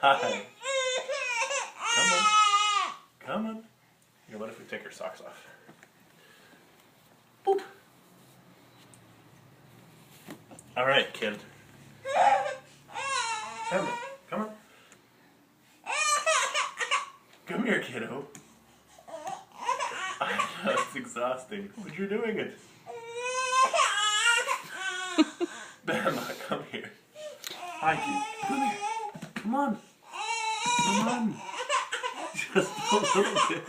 Hi. Come on. Come on. Here, what if we take her socks off? Boop. All right, kid. Come on. Come on. Come here, kiddo. I know, it's exhausting, but you're doing it. Bama, come here. Hi, kid. Come here. Come on. Come on. Just a little bit.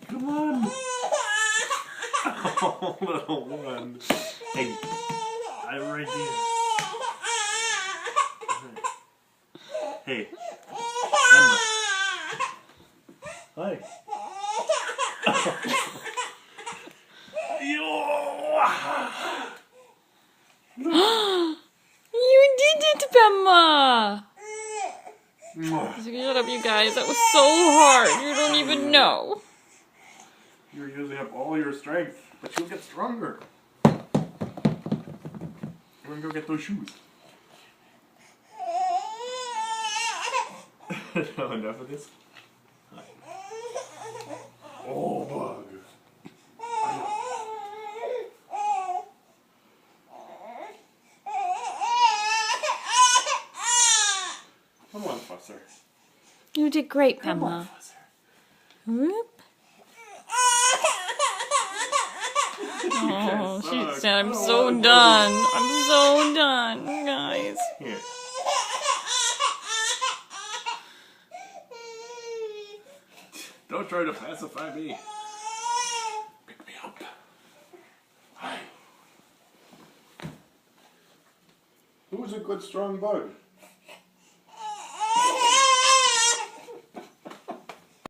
Come on. Oh, little one. Hey, I'm right here. Hey, Emma. Hi. You did it, Bema! Shut up, you guys. That was so hard. You don't even know. You're using up all your strength, but you'll get stronger. I'm gonna go get those shoes. No, enough of this. Oh, bug. Come on, Fusser. You did great, Come on, Bema. Fusser. Whoop. Oh, she said, I'm so done. I'm so done, guys. Here. Don't try to pacify me. Pick me up. Hi. Who's a good strong bug?